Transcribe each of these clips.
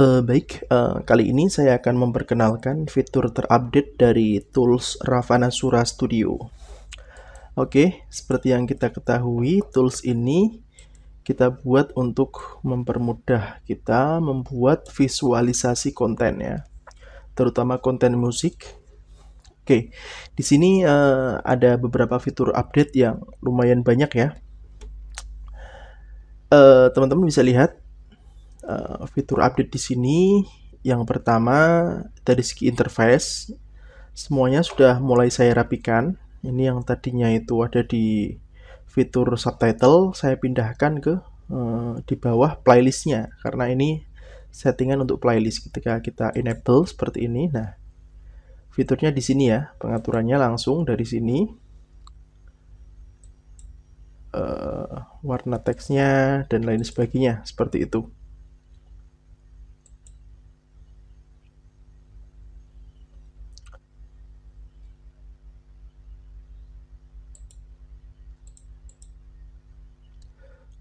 Kali ini saya akan memperkenalkan fitur terupdate dari tools Ravanasura Studio. Oke, seperti yang kita ketahui, tools ini kita buat untuk mempermudah kita membuat visualisasi konten ya, terutama konten musik. Oke, di sini ada beberapa fitur update yang lumayan banyak ya. Teman-teman bisa lihat fitur update di sini. Yang pertama dari segi interface, semuanya sudah mulai saya rapikan. Ini yang tadinya itu ada di fitur subtitle, saya pindahkan ke di bawah playlistnya, karena ini settingan untuk playlist. Ketika kita enable seperti ini, nah fiturnya di sini ya, pengaturannya langsung dari sini. Warna teksnya dan lain sebagainya seperti itu.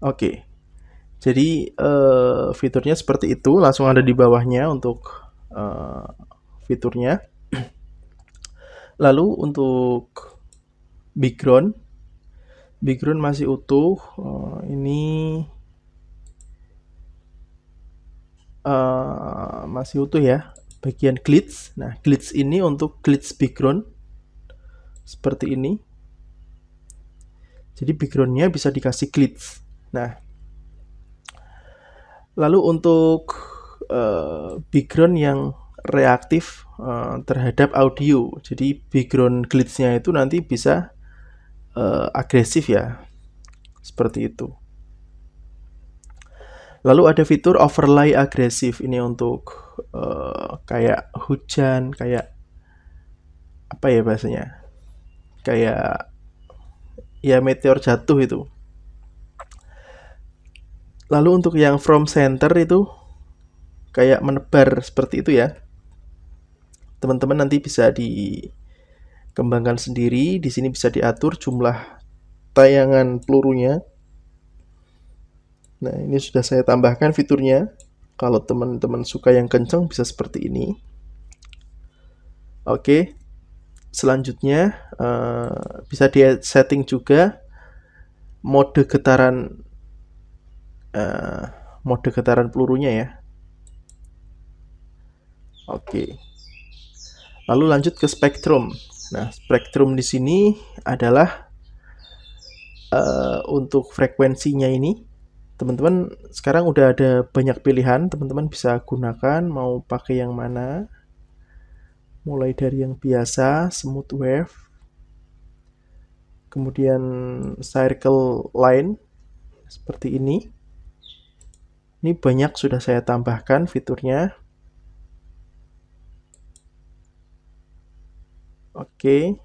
Oke, jadi fiturnya seperti itu, langsung ada di bawahnya untuk fiturnya. Lalu untuk background masih utuh. Ini masih utuh ya. Bagian glitch. Nah, glitch ini untuk glitch background seperti ini. Jadi backgroundnya bisa dikasih glitch. Nah, lalu untuk background yang reaktif terhadap audio. Jadi background glitch-nya itu nanti bisa agresif ya. Seperti itu. Lalu ada fitur overlay agresif. Ini untuk kayak hujan, kayak apa ya bahasanya? Kayak ya meteor jatuh itu. Lalu untuk yang from center itu kayak menebar seperti itu ya. Teman-teman nanti bisa dikembangkan sendiri. Di sini bisa diatur jumlah tayangan pelurunya. Nah, ini sudah saya tambahkan fiturnya. Kalau teman-teman suka yang kencang bisa seperti ini. Oke. Selanjutnya bisa di setting juga mode getaran pelurunya ya. Oke. Lalu lanjut ke spektrum. Nah, spektrum di sini adalah untuk frekuensinya ini. Teman-teman sekarang udah ada banyak pilihan, teman-teman bisa gunakan mau pakai yang mana. Mulai dari yang biasa, smooth wave, kemudian circle line seperti ini. Ini banyak sudah saya tambahkan fiturnya. Oke.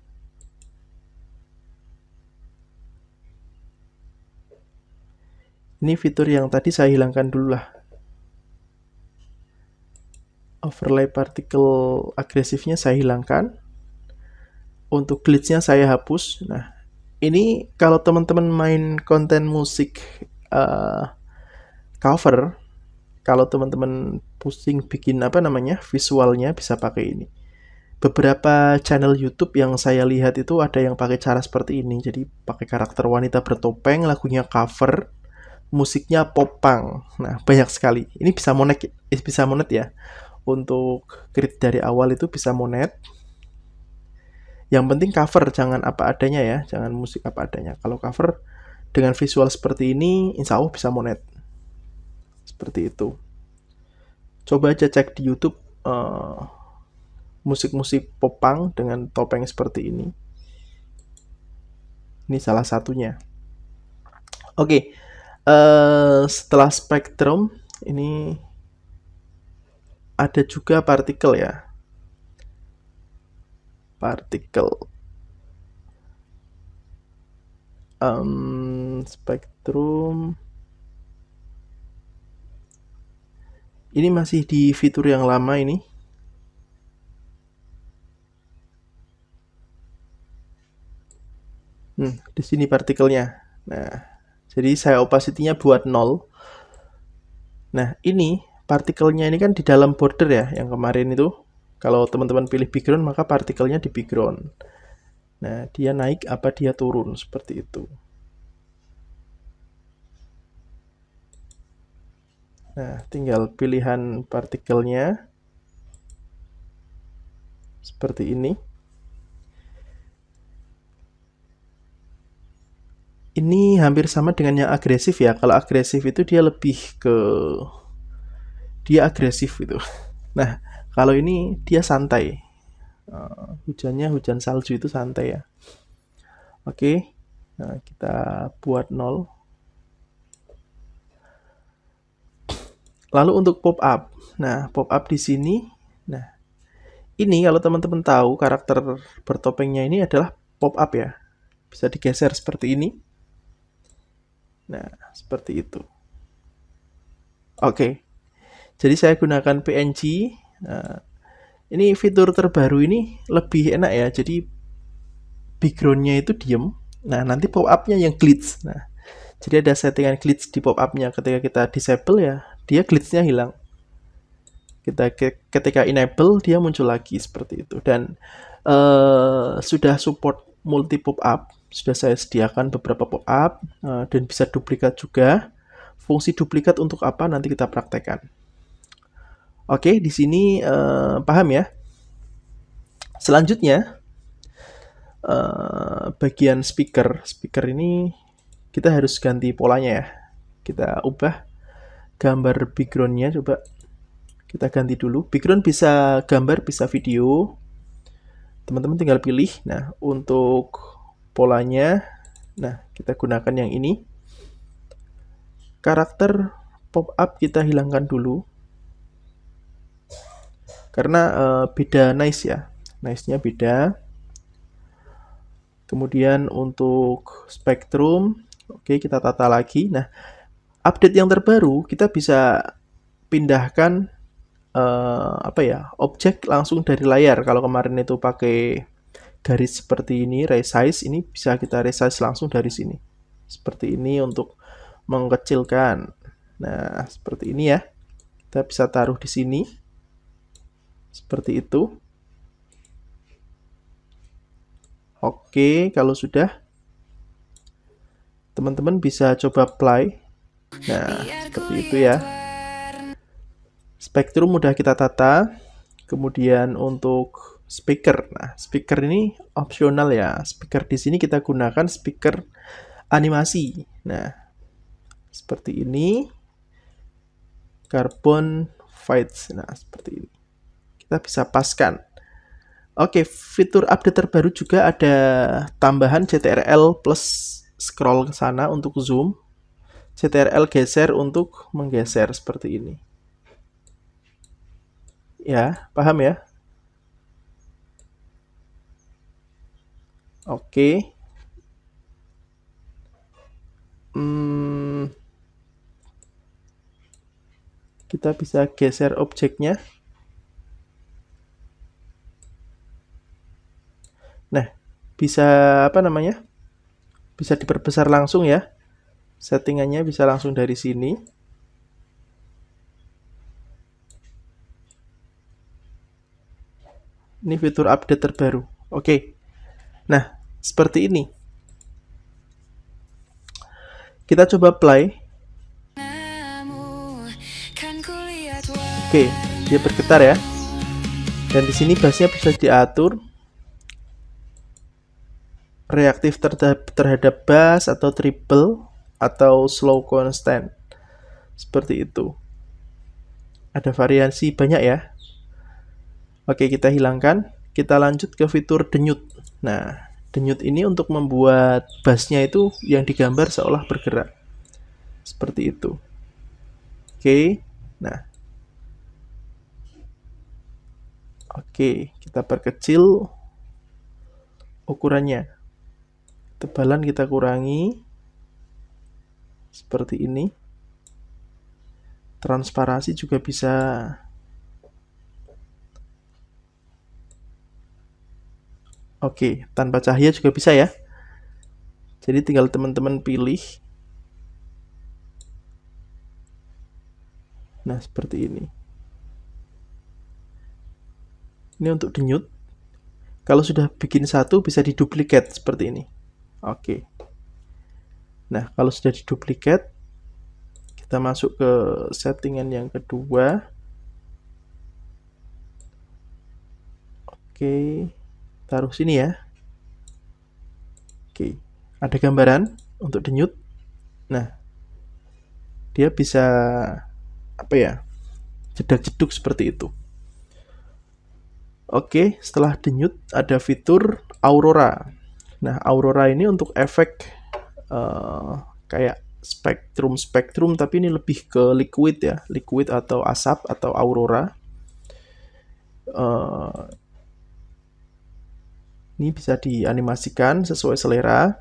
Ini fitur yang tadi saya hilangkan dulu lah. Overlay particle agresifnya saya hilangkan. Untuk glitch-nya saya hapus. Nah, ini kalau teman-teman main konten musik cover, kalau teman-teman pusing bikin apa namanya visualnya bisa pakai ini. Beberapa channel YouTube yang saya lihat itu ada yang pakai cara seperti ini. Jadi pakai karakter wanita bertopeng, lagunya cover, musiknya popang. Nah, banyak sekali. Ini bisa monet ya. Untuk grid dari awal itu bisa monet. Yang penting cover, jangan apa adanya ya, jangan musik apa adanya. Kalau cover dengan visual seperti ini, insya Allah bisa monet. Seperti itu. Coba aja cek di YouTube musik-musik popang dengan topeng seperti ini. Ini salah satunya. Oke, setelah spektrum ini ada juga partikel ya. Partikel. Spektrum. Ini masih di fitur yang lama ini. Di sini partikelnya. Nah, jadi saya opacity-nya buat 0. Nah, ini partikelnya ini kan di dalam border ya, yang kemarin itu. Kalau teman-teman pilih background, maka partikelnya di background. Nah, dia naik apa dia turun, seperti itu. Nah, tinggal pilihan partikelnya seperti ini. Ini hampir sama dengan yang agresif ya. Kalau agresif itu dia lebih ke dia agresif gitu. Nah, kalau ini dia santai. Hujannya hujan salju itu santai ya. Oke. Nah, kita buat 0. Lalu untuk pop up. Nah, pop up di sini. Nah, ini kalau teman-teman tahu karakter bertopengnya ini adalah pop up ya. Bisa digeser seperti ini. Nah, seperti itu. Oke. Jadi saya gunakan PNG. Nah, ini fitur terbaru ini lebih enak ya. Jadi backgroundnya itu diem. Nah, nanti pop up-nya yang glitch. Nah, jadi ada settingan glitch di pop up-nya. Ketika kita disable ya, dia glitch-nya hilang. Ketika enable, dia muncul lagi seperti itu. Dan sudah support multi pop up. Sudah saya sediakan beberapa pop up dan bisa duplikat juga. Fungsi duplikat untuk apa nanti kita praktekkan. Oke, di sini paham ya. Selanjutnya bagian speaker. Speaker ini kita harus ganti polanya ya. Kita ubah gambar backgroundnya, coba kita ganti dulu. Background bisa gambar, bisa video. Teman-teman tinggal pilih. Nah, untuk polanya, nah kita gunakan yang ini. Karakter pop up kita hilangkan dulu. Karena beda noise ya. Noise-nya beda. Kemudian untuk spektrum, oke kita tata lagi. Nah, update yang terbaru kita bisa pindahkan objek langsung dari layar. Kalau kemarin itu pakai garis seperti ini, resize, ini bisa kita resize langsung dari sini. Seperti ini untuk mengkecilkan. Nah, seperti ini ya. Kita bisa taruh di sini. Seperti itu. Oke, kalau sudah, teman-teman bisa coba play. Nah, seperti itu ya. Spektrum mudah kita tata. Kemudian untuk speaker. Nah, speaker ini opsional ya. Speaker di sini kita gunakan speaker animasi. Nah, seperti ini. Carbon fights. Nah, seperti ini. Kita bisa paskan. Oke, fitur update terbaru juga ada tambahan CTRL plus scroll ke sana untuk zoom. CTRL geser untuk menggeser seperti ini. Ya, paham ya? Oke. Kita bisa geser objeknya. Nah, bisa bisa diperbesar langsung ya. Settingannya bisa langsung dari sini. Ini fitur update terbaru. Oke. Nah, seperti ini. Kita coba play. Oke, dia bergetar ya. Dan di sini bassnya bisa diatur. Reaktif terhadap bass atau triple atau slow constant. Seperti itu. Ada variasi banyak ya. Oke, kita hilangkan. Kita lanjut ke fitur denyut. Nah, denyut ini untuk membuat bassnya itu yang digambar seolah bergerak. Seperti itu. Oke. Nah. Oke, kita perkecil ukurannya. Tebalan kita kurangi. Seperti ini. Transparansi juga bisa. Oke, tanpa cahaya juga bisa ya. Jadi tinggal teman-teman pilih. Nah, seperti ini. Ini untuk denyut. Kalau sudah bikin satu bisa diduplikat seperti ini. Oke. Nah, kalau sudah diduplikat, kita masuk ke settingan yang kedua. Oke, taruh sini ya. Oke, ada gambaran untuk denyut. Nah, dia bisa apa ya? Jedak-jeduk seperti itu. Oke, setelah denyut ada fitur Aurora. Nah, Aurora ini untuk efek kayak spektrum tapi ini lebih ke liquid ya, liquid atau asap atau aurora. Uh, ini bisa dianimasikan sesuai selera.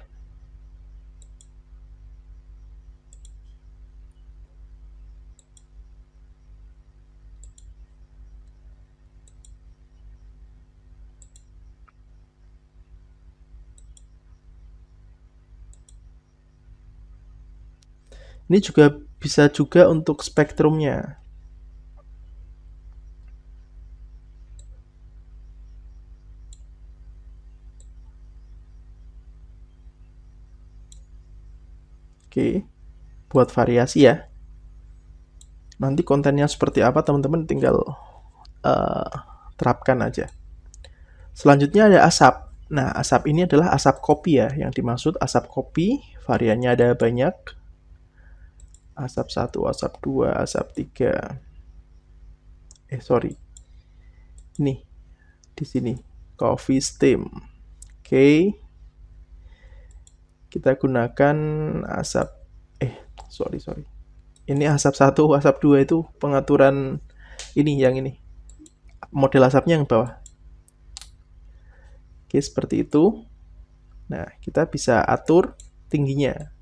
Ini juga bisa juga untuk spektrumnya. Oke, buat variasi ya. Nanti kontennya seperti apa teman-teman tinggal uh, terapkan aja. Selanjutnya ada asap. Nah, asap ini adalah asap kopi ya, yang dimaksud asap kopi. Variannya ada banyak. Asap 1, asap 2, asap 3. Sorry. Nih, di sini. Coffee steam. Oke. Kita gunakan asap sorry. Ini asap 1, asap 2 itu pengaturan ini yang ini. Model asapnya yang bawah. Oke, seperti itu. Nah, kita bisa atur tingginya.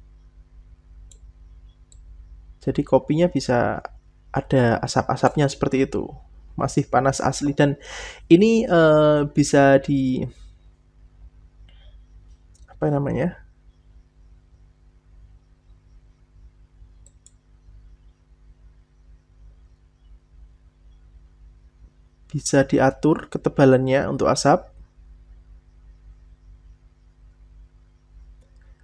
Jadi kopinya bisa ada asap-asapnya seperti itu. Masih panas asli dan ini bisa di apa namanya? Bisa diatur ketebalannya untuk asap.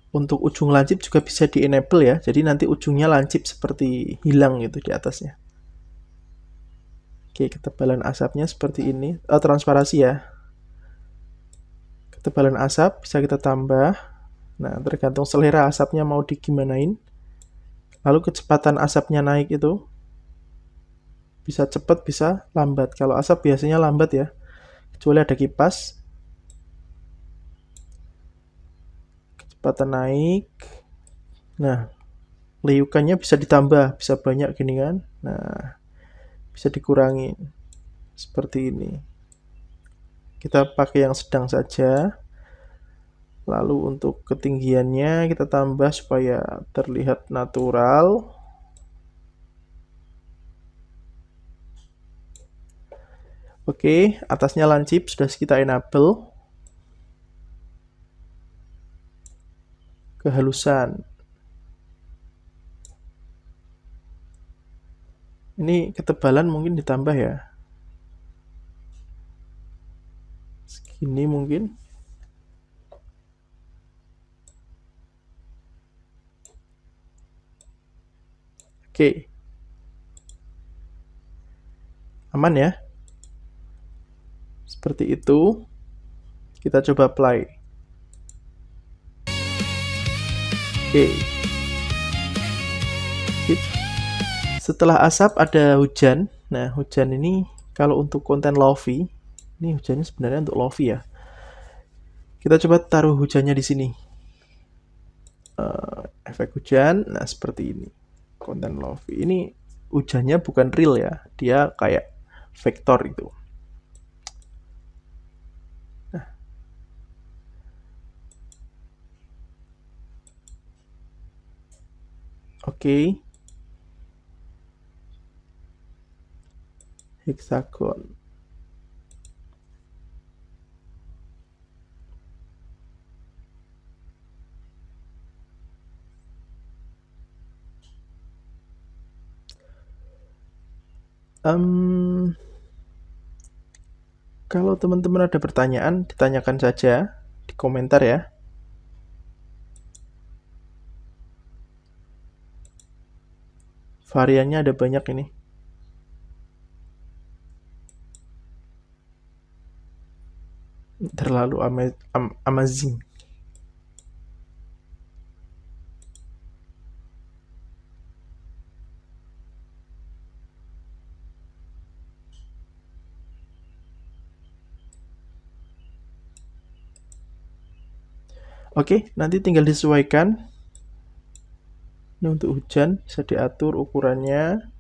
Untuk ujung lancip juga bisa di-enable ya. Jadi nanti ujungnya lancip seperti hilang gitu di atasnya. Oke, ketebalan asapnya seperti ini. Transparasi ya. Ketebalan asap bisa kita tambah. Nah, tergantung selera asapnya mau digimanain. Lalu kecepatan asapnya naik itu bisa cepat, bisa lambat. Kalau asap biasanya lambat ya, kecuali ada kipas. Kecepatan naik. Nah, liukannya bisa ditambah, bisa banyak gini kan. Nah, bisa dikurangi seperti ini. Kita pakai yang sedang saja. Lalu untuk ketinggiannya kita tambah supaya terlihat natural. Oke, atasnya lancip sudah kita enable. Kehalusan. Ini ketebalan mungkin ditambah ya. Segini mungkin. Oke. Aman ya. Seperti itu. Kita coba play. Oke. Sip. Setelah asap ada hujan. Nah, hujan ini kalau untuk konten lofi, ini hujannya sebenarnya untuk lofi ya. Kita coba taruh hujannya di sini. Efek hujan, nah seperti ini. Konten lofi. Ini hujannya bukan real ya. Dia kayak vektor itu. Oke. Hexagon. Kalau teman-teman ada pertanyaan, ditanyakan saja di komentar ya. Variannya ada banyak ini. Terlalu amazing. Oke, nanti tinggal disesuaikan. Ini untuk hujan, bisa diatur ukurannya.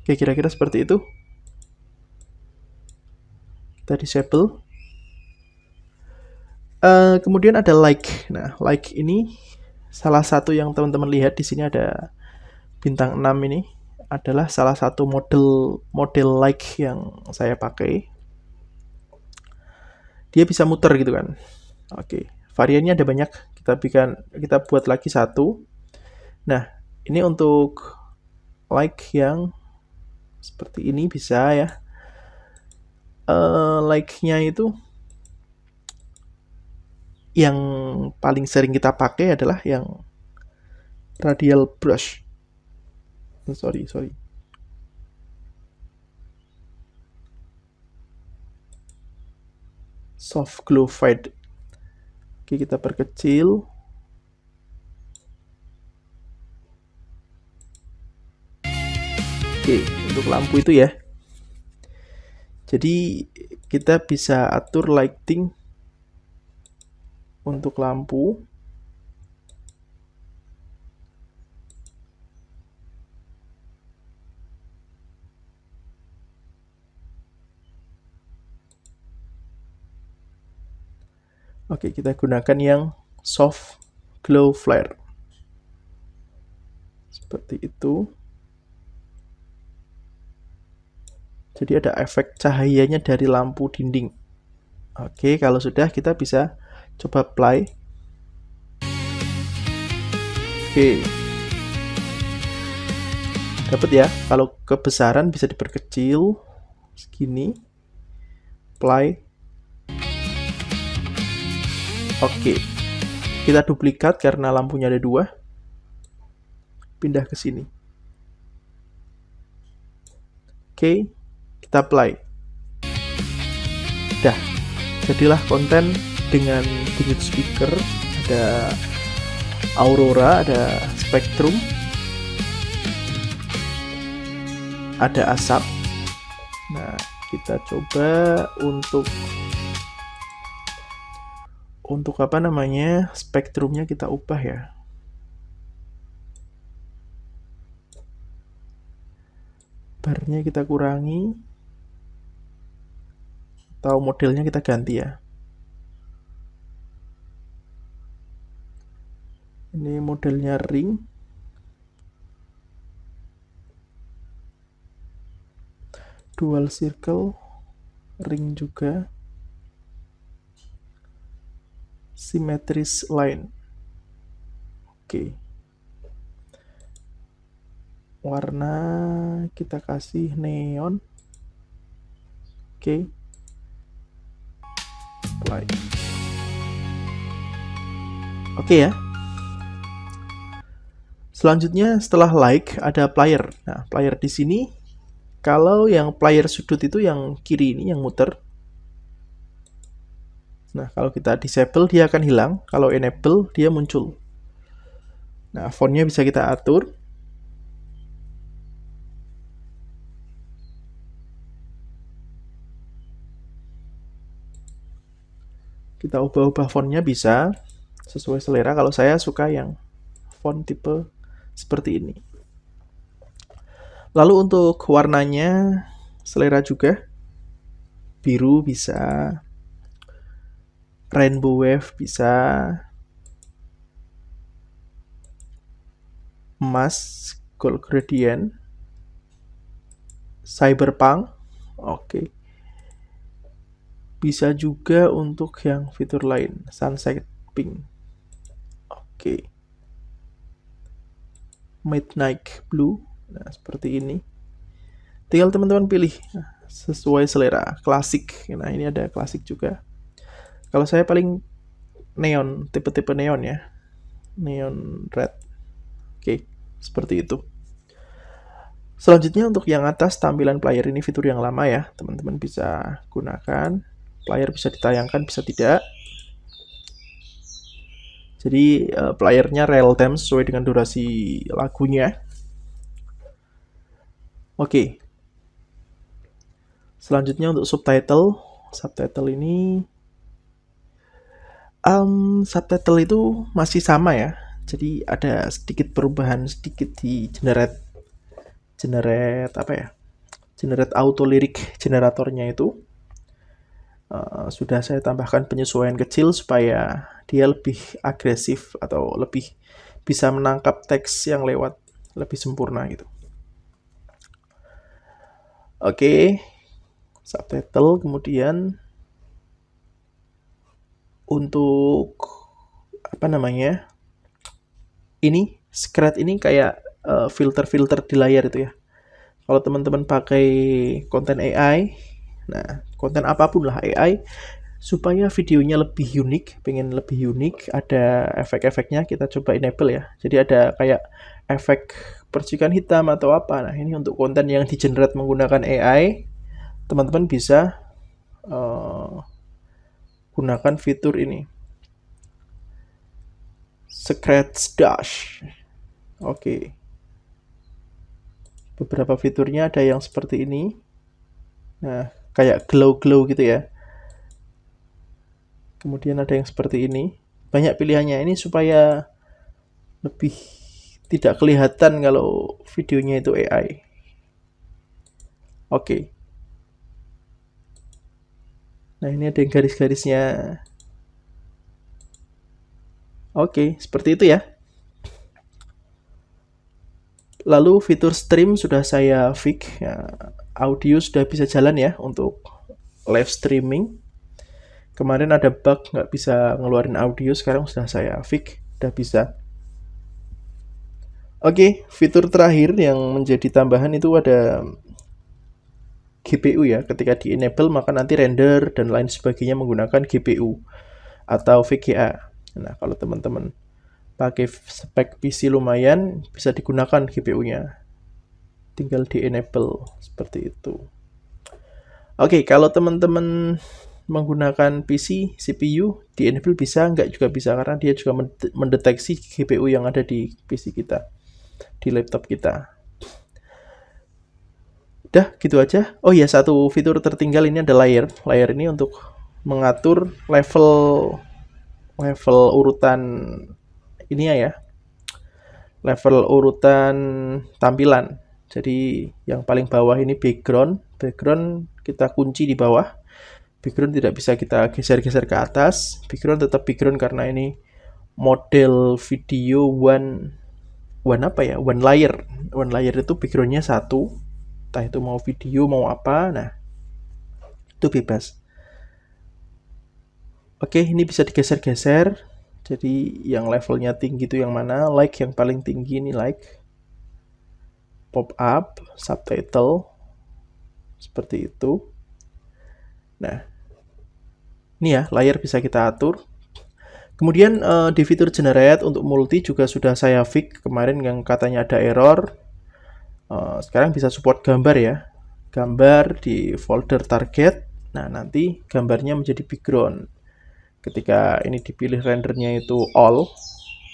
Oke, kira-kira seperti itu. Kita disable. Kemudian ada like. Nah, like ini salah satu yang teman-teman lihat di sini ada bintang 6 ini adalah salah satu model like yang saya pakai. Dia bisa muter gitu kan. Oke, variannya ada banyak. Kita buat lagi satu. Nah, ini untuk like yang seperti ini bisa ya. Like-nya itu yang paling sering kita pakai adalah yang radial brush. Sorry. Soft glow fade. Oke, kita perkecil. Oke, untuk lampu itu ya. Jadi kita bisa atur lighting untuk lampu. Oke, kita gunakan yang soft glow flare. Seperti itu. Jadi ada efek cahayanya dari lampu dinding. Oke, kalau sudah kita bisa coba play. Oke. Dapat ya, kalau kebesaran bisa diperkecil segini. Play. Oke. Kita duplikat karena lampunya ada dua. Pindah ke sini. Oke, kita play. Dah, jadilah konten dengan bunyi speaker, ada aurora, ada spektrum, ada asap. Nah, kita coba untuk apa namanya, spektrumnya kita ubah ya. Barnya kita kurangi, atau modelnya kita ganti ya. Ini modelnya ring. Dual circle, ring juga. Symmetries line. Oke. Warna kita kasih neon. Oke. Play. Oke ya. Selanjutnya setelah like ada player. Nah, player di sini kalau yang player sudut itu yang kiri ini yang muter. Nah, kalau kita disable dia akan hilang, kalau enable dia muncul. Nah, fontnya bisa kita atur. Kita ubah-ubah fontnya bisa sesuai selera. Kalau saya suka yang font tipe seperti ini. Lalu untuk warnanya selera juga. Biru bisa, rainbow wave bisa, emas, gold gradient, cyberpunk. Oke. Bisa juga untuk yang fitur lain, sunset pink. Oke. Midnight Blue. Nah, seperti ini. Tinggal teman-teman pilih sesuai selera. Klasik. Nah, ini ada klasik juga. Kalau saya paling neon, tipe-tipe neon ya. Neon red. Oke, seperti itu. Selanjutnya untuk yang atas, tampilan player ini fitur yang lama ya. Teman-teman bisa gunakan. Player bisa ditayangkan, bisa tidak. Jadi playernya real time sesuai dengan durasi lagunya. Oke. Selanjutnya untuk subtitle. Subtitle ini subtitle itu masih sama ya. Jadi ada sedikit perubahan sedikit di generate apa ya? Generate auto lirik generatornya itu. Sudah saya tambahkan penyesuaian kecil supaya dia lebih agresif atau lebih bisa menangkap teks yang lewat lebih sempurna gitu. Oke, subtitle. Kemudian untuk apa namanya, ini scratch ini kayak filter-filter di layar itu ya. Kalau teman-teman pakai konten AI, nah konten apapun lah AI, supaya videonya lebih unik, pengen lebih unik, ada efek-efeknya kita coba enable ya. Jadi ada kayak efek percikan hitam atau apa. Nah ini untuk konten yang di-generate menggunakan AI, teman-teman bisa gunakan fitur ini. Scratch Dash. Oke. Beberapa fiturnya ada yang seperti ini. Nah, kayak glow-glow gitu ya. Kemudian ada yang seperti ini. Banyak pilihannya ini supaya lebih tidak kelihatan kalau videonya itu AI. Oke. Nah, ini ada yang garis-garisnya. Oke, seperti itu ya. Lalu fitur stream sudah saya fix. Ya, audio sudah bisa jalan ya untuk live streaming. Kemarin ada bug nggak bisa ngeluarin audio, sekarang sudah saya fix, udah bisa. Oke, fitur terakhir yang menjadi tambahan itu ada GPU ya. Ketika di enable maka nanti render dan lain sebagainya menggunakan GPU atau VGA. Nah, kalau teman-teman pakai spek PC lumayan bisa digunakan GPU-nya. Tinggal di enable seperti itu. Oke, kalau teman-teman menggunakan PC, CPU, di enable bisa, nggak juga bisa karena dia juga mendeteksi GPU yang ada di PC kita, di laptop kita. Udah, gitu aja. Oh iya, satu fitur tertinggal ini ada layer. Layer ini untuk mengatur level urutan ini ya. Level urutan tampilan. Jadi yang paling bawah ini background. Background kita kunci di bawah. Background tidak bisa kita geser-geser ke atas. Background tetap background karena ini model video one apa ya? One layer. One layer itu backgroundnya satu. Entah itu mau video mau apa. Nah, itu bebas. Oke, ini bisa digeser-geser. Jadi yang levelnya tinggi itu yang mana? Like yang paling tinggi ini like. Pop up, subtitle. Seperti itu. Nah, ini ya, layar bisa kita atur. Kemudian di fitur generate untuk multi juga sudah saya fix kemarin yang katanya ada error. Sekarang bisa support gambar ya. Gambar di folder target. Nah, nanti gambarnya menjadi background. Ketika ini dipilih rendernya itu all,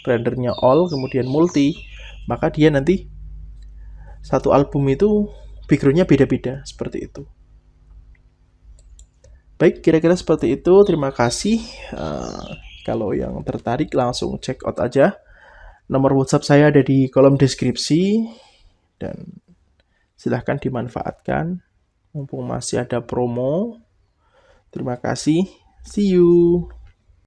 rendernya all, kemudian multi, maka dia nanti satu album itu backgroundnya beda-beda, seperti itu. Baik, kira-kira seperti itu. Terima kasih. Kalau yang tertarik langsung check out aja. Nomor WhatsApp saya ada di kolom deskripsi. Dan silahkan dimanfaatkan. Mumpung masih ada promo. Terima kasih. See you.